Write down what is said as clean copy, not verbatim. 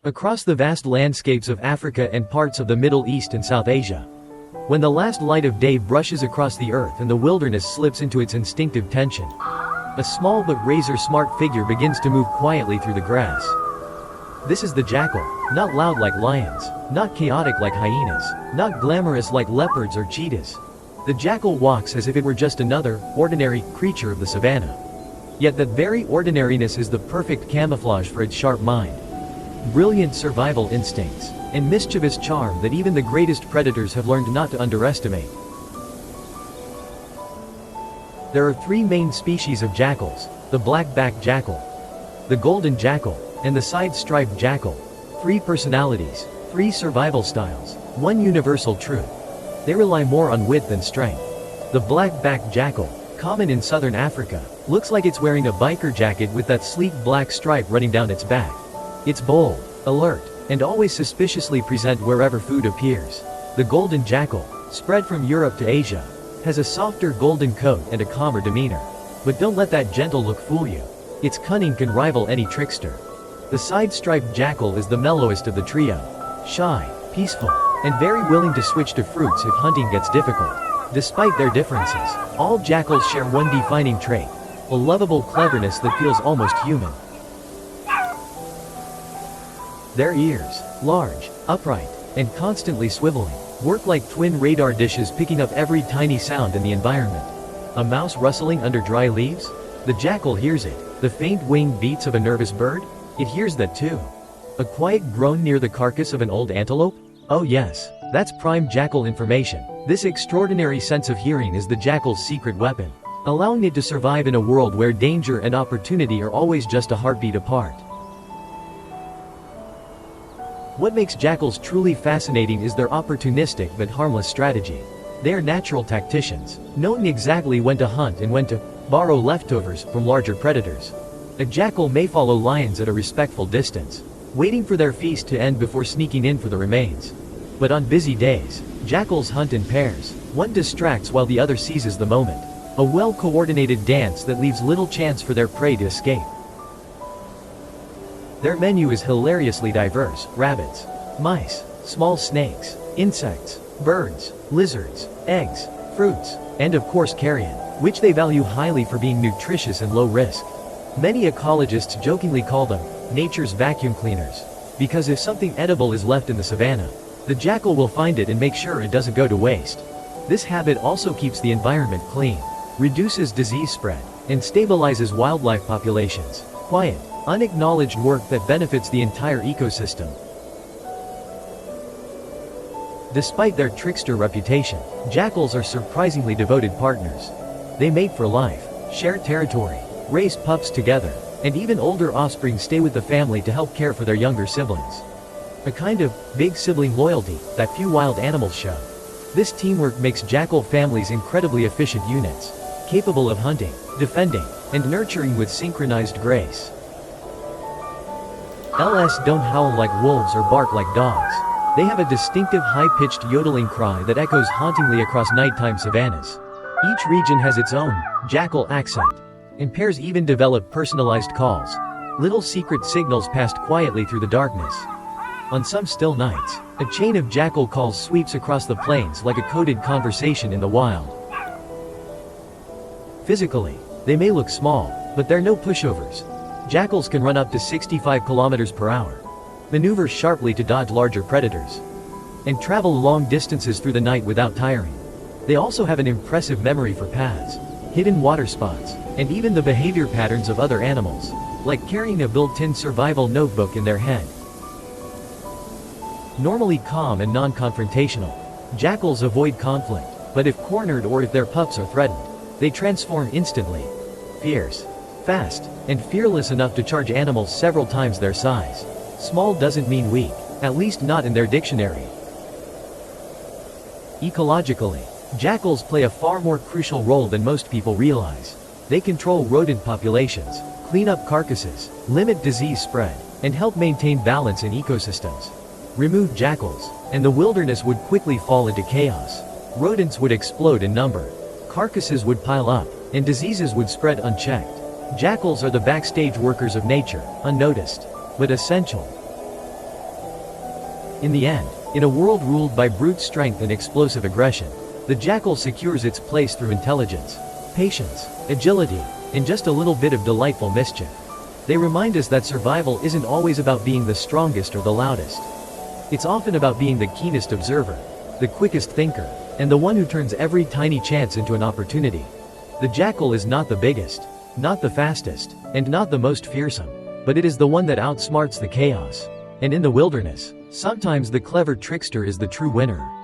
across the vast landscapes of Africa and parts of the Middle East and South Asia. When the last light of day brushes across the earth and the wilderness slips into its instinctive tension, a small but razor-smart figure begins to move quietly through the grass. This is the jackal, not loud like lions, not chaotic like hyenas, not glamorous like leopards or cheetahs. The jackal walks as if it were just another, ordinary, creature of the savannah. Yet that very ordinariness is the perfect camouflage for its sharp mind, brilliant survival instincts, and mischievous charm that even the greatest predators have learned not to underestimate. There are three main species of jackals: the black-backed jackal, the golden jackal, and the side-striped jackal. Three personalities, three survival styles, one universal truth. They rely more on wit than strength. The black-backed jackal, common in southern Africa, looks like it's wearing a biker jacket with that sleek black stripe running down its back. It's bold, alert, and always suspiciously present wherever food appears. The golden jackal, spread from Europe to Asia, has a softer golden coat and a calmer demeanor. But don't let that gentle look fool you. Its cunning can rival any trickster. The side-striped jackal is the mellowest of the trio. Shy, peaceful, and very willing to switch to fruits if hunting gets difficult. Despite their differences, all jackals share one defining trait: a lovable cleverness that feels almost human. Their ears, large, upright, and constantly swiveling, work like twin radar dishes picking up every tiny sound in the environment. A mouse rustling under dry leaves? The jackal hears it. The faint winged beats of a nervous bird? It hears that too. A quiet groan near the carcass of an old antelope? Oh yes, that's prime jackal information. This extraordinary sense of hearing is the jackal's secret weapon, allowing it to survive in a world where danger and opportunity are always just a heartbeat apart. What makes jackals truly fascinating is their opportunistic but harmless strategy. They are natural tacticians, knowing exactly when to hunt and when to borrow leftovers from larger predators. A jackal may follow lions at a respectful distance, waiting for their feast to end before sneaking in for the remains. But on busy days, jackals hunt in pairs. One distracts while the other seizes the moment. A well-coordinated dance that leaves little chance for their prey to escape. Their menu is hilariously diverse: rabbits, mice, small snakes, insects, birds, lizards, eggs, fruits, and of course carrion, which they value highly for being nutritious and low risk. Many ecologists jokingly call them nature's vacuum cleaners, because if something edible is left in the savannah, the jackal will find it and make sure it doesn't go to waste. This habit also keeps the environment clean, reduces disease spread, and stabilizes wildlife populations. Quiet, unacknowledged work that benefits the entire ecosystem. Despite their trickster reputation, jackals are surprisingly devoted partners. They mate for life, share territory, raise pups together, and even older offspring stay with the family to help care for their younger siblings. A kind of big sibling loyalty that few wild animals show. This teamwork makes jackal families incredibly efficient units, capable of hunting, defending, and nurturing with synchronized grace. LS don't howl like wolves or bark like dogs. They have a distinctive high-pitched yodeling cry that echoes hauntingly across nighttime savannas. Each region has its own jackal accent, and pairs even develop personalized calls, little secret signals passed quietly through the darkness. On some still nights, a chain of jackal calls sweeps across the plains like a coded conversation in the wild. Physically, they may look small, but they're no pushovers. Jackals can run up to 65 kilometers per hour, maneuver sharply to dodge larger predators, and travel long distances through the night without tiring. They also have an impressive memory for paths, hidden water spots, and even the behavior patterns of other animals, like carrying a built-in survival notebook in their head. Normally calm and non-confrontational, jackals avoid conflict, but if cornered or if their pups are threatened, they transform instantly. Fierce, fast, and fearless enough to charge animals several times their size. Small doesn't mean weak, at least not in their dictionary. Ecologically, jackals play a far more crucial role than most people realize. They control rodent populations, clean up carcasses, limit disease spread, and help maintain balance in ecosystems. Remove jackals, and the wilderness would quickly fall into chaos. Rodents would explode in number, carcasses would pile up, and diseases would spread unchecked. Jackals are the backstage workers of nature, unnoticed, but essential. In the end, in a world ruled by brute strength and explosive aggression, the jackal secures its place through intelligence, patience, agility, and just a little bit of delightful mischief. They remind us that survival isn't always about being the strongest or the loudest. It's often about being the keenest observer, the quickest thinker, and the one who turns every tiny chance into an opportunity. The jackal is not the biggest, not the fastest, and not the most fearsome, but it is the one that outsmarts the chaos. And in the wilderness, sometimes the clever trickster is the true winner.